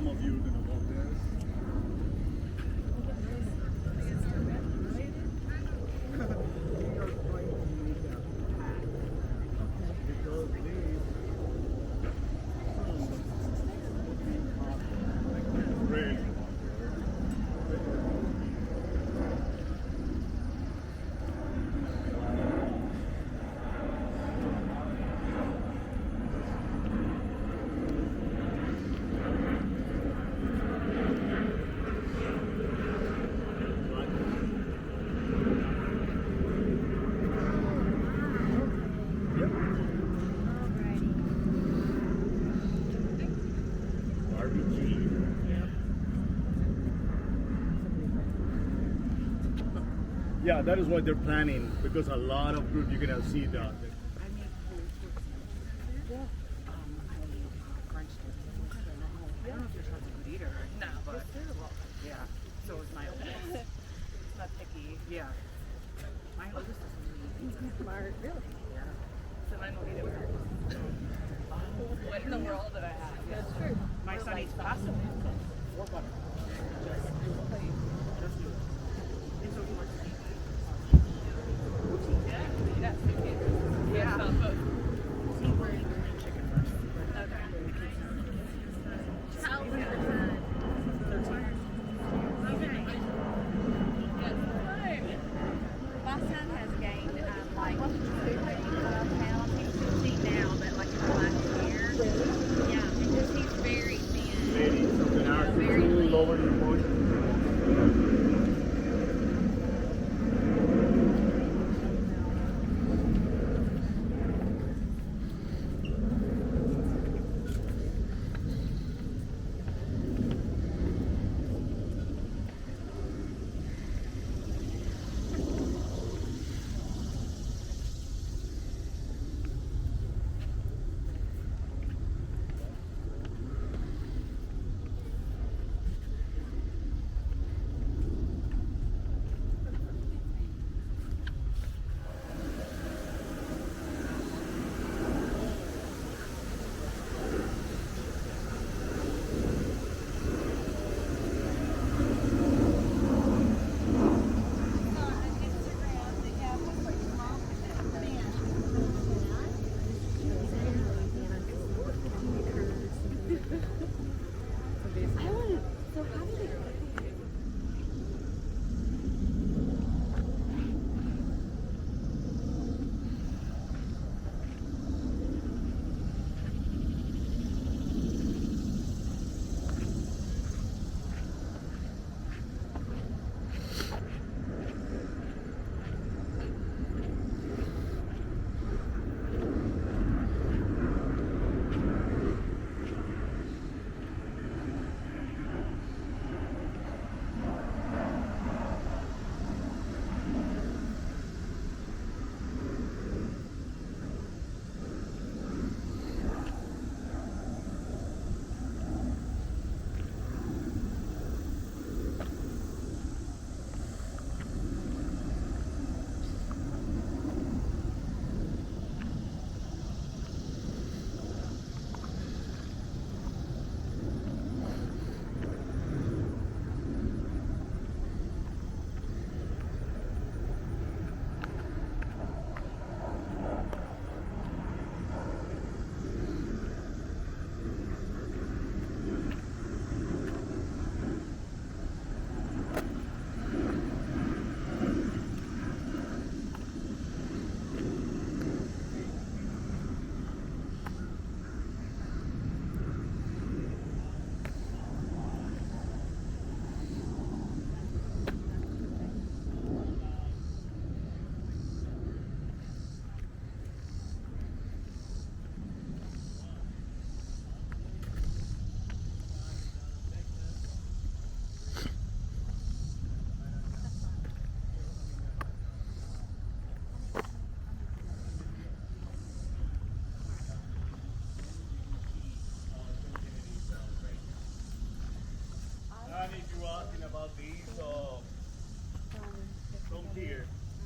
some of you are gonna walk there. Yeah, that is what they're planning because a lot of groups you're gonna see the No, but yeah. So is my oldest. It's not picky. Yeah. My oldest is really smart. Really? Yeah. So mine will eat it first. What in the world did I have? That's true. My son eats pasta. Or butter. Just do it. It's so much. Yeah. Yeah. See, we're eating chicken first. Okay. How old is your son? 13. Okay. My son has gained like 12 pounds. He's 15 now, but like in the last year. Yeah, because he's very thin. Ladies, something else to lower your emotion.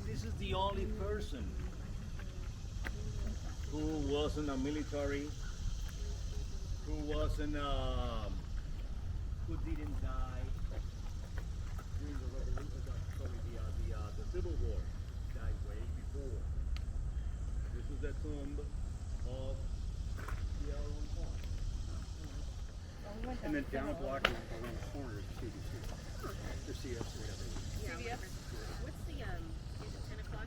This is the only person who was in the military, who was in who didn't die during the revolution, the Civil War, died way before. This is the tomb of the L1 Hall. And then down a block around the corner is CBC. Or CS, whatever. CVS? What's the, is it 10 o'clock?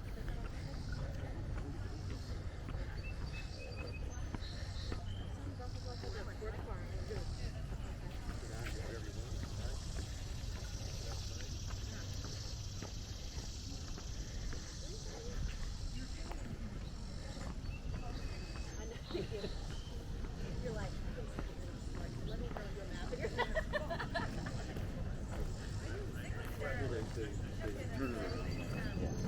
You're like, let me know your map. No.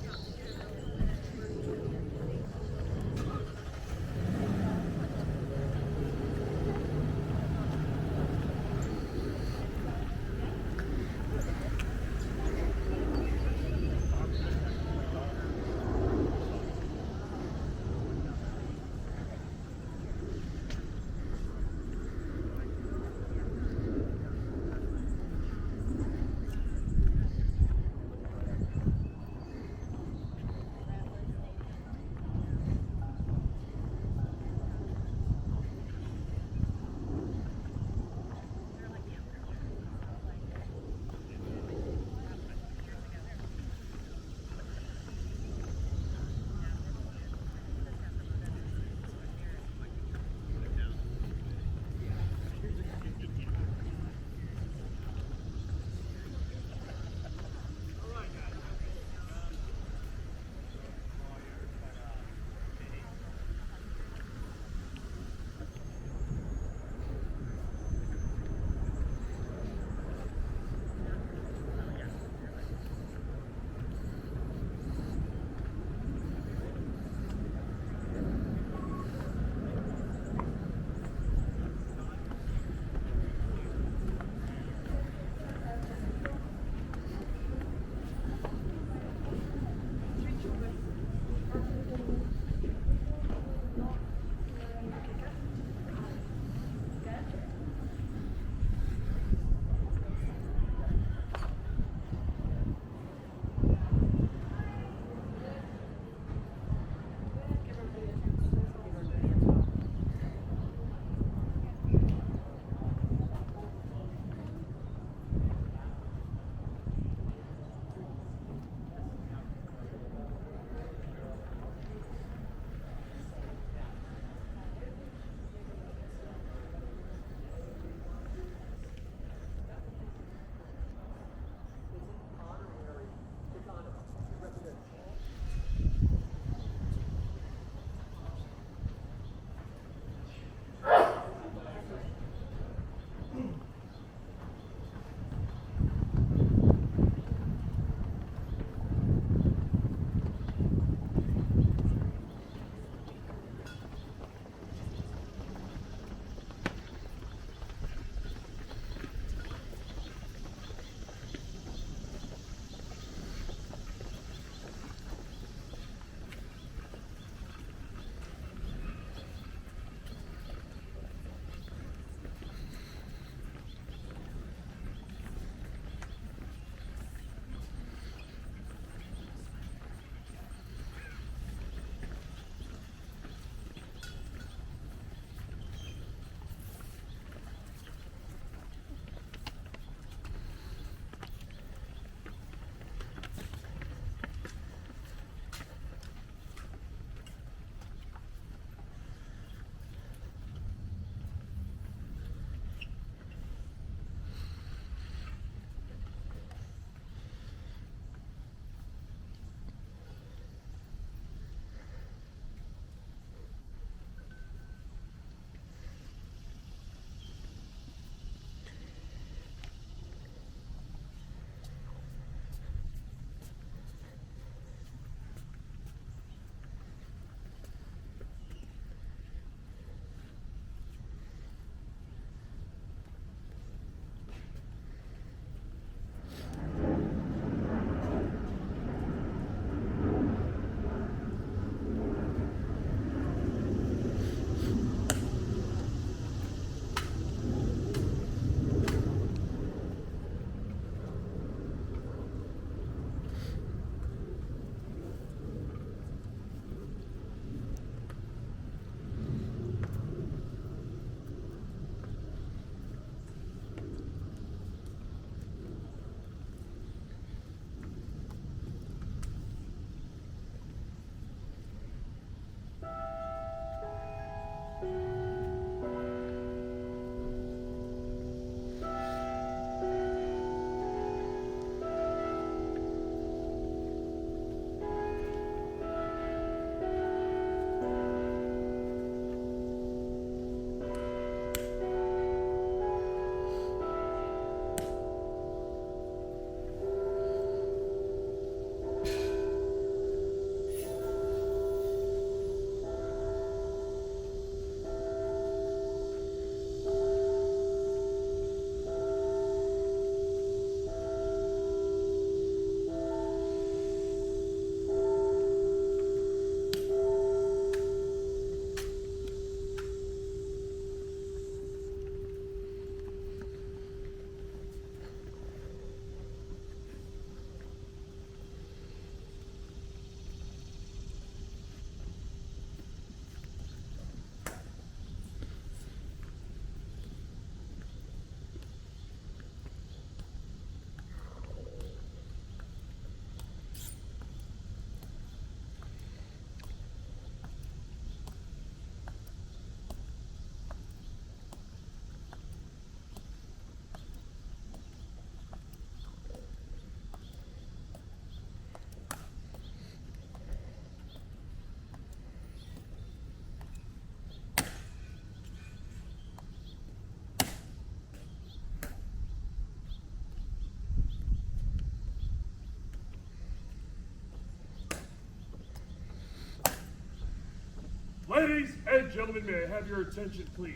Ladies and gentlemen, may I have your attention, please?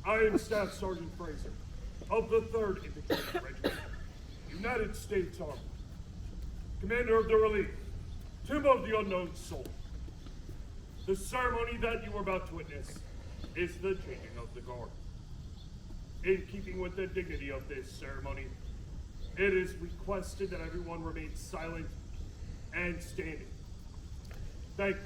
I am Staff Sergeant Fraser of the 3rd Infantry Regiment, United States Army, Commander of the Relief, Tomb of the Unknown Soul. The ceremony that you are about to witness is the changing of the guard. In keeping with the dignity of this ceremony, it is requested that everyone remain silent and standing. Thank you.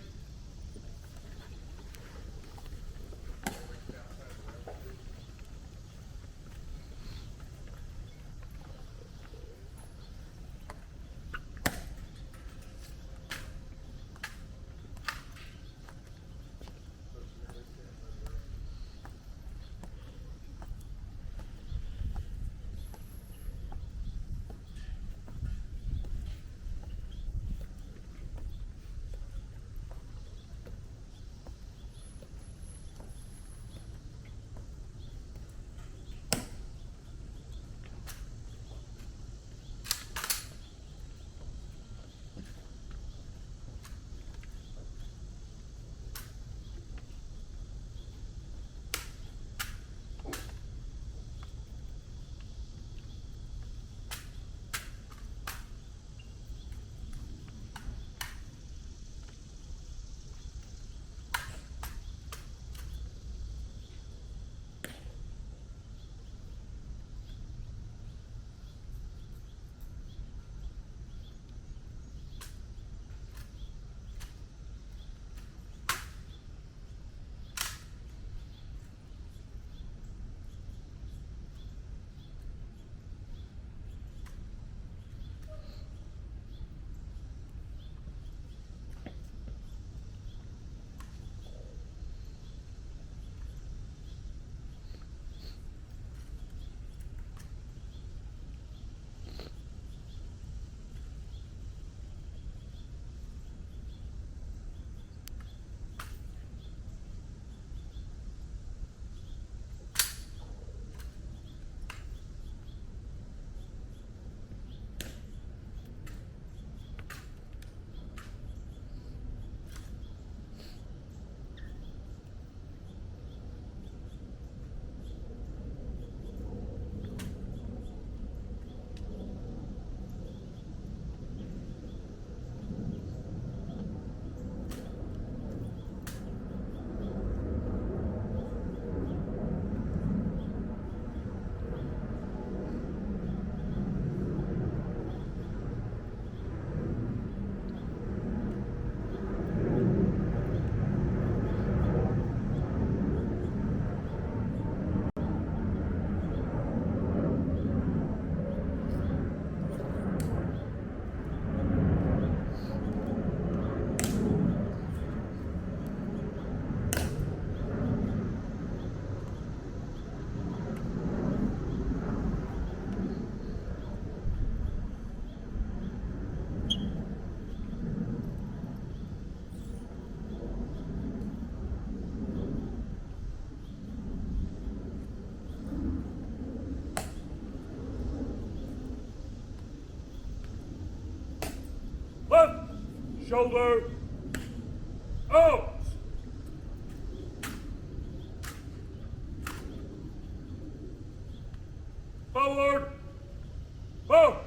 Left shoulder out. Forward march.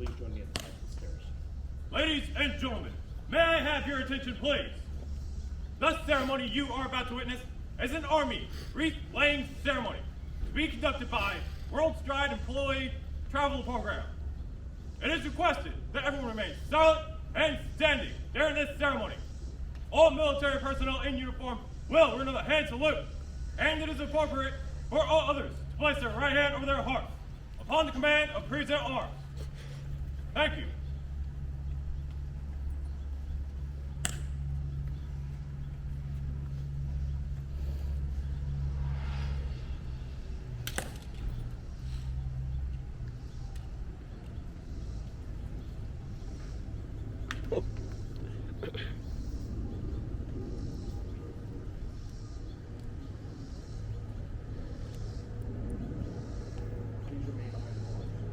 please join me at the top of the stairs. Ladies and gentlemen, may I have your attention, please? The ceremony you are about to witness is an army wreath-laying ceremony to be conducted by World Stride Employee Travel Program. It is requested that everyone remain silent and standing during this ceremony. All military personnel in uniform will render the hand salute, and it is appropriate for all others to place their right hand over their heart upon the command of present arms. Thank you. Please remain behind the wall.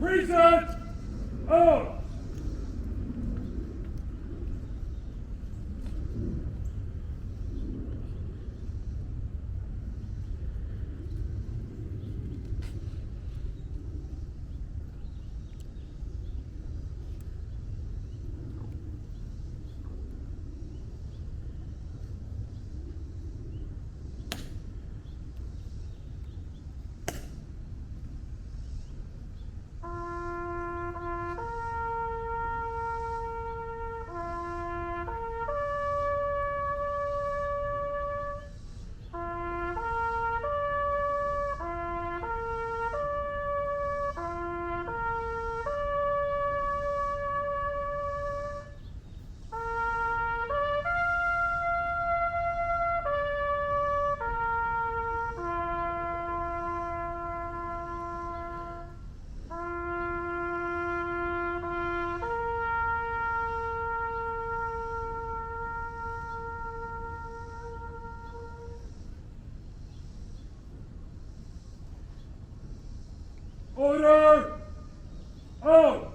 Present arms. Order! Arms!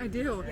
I do.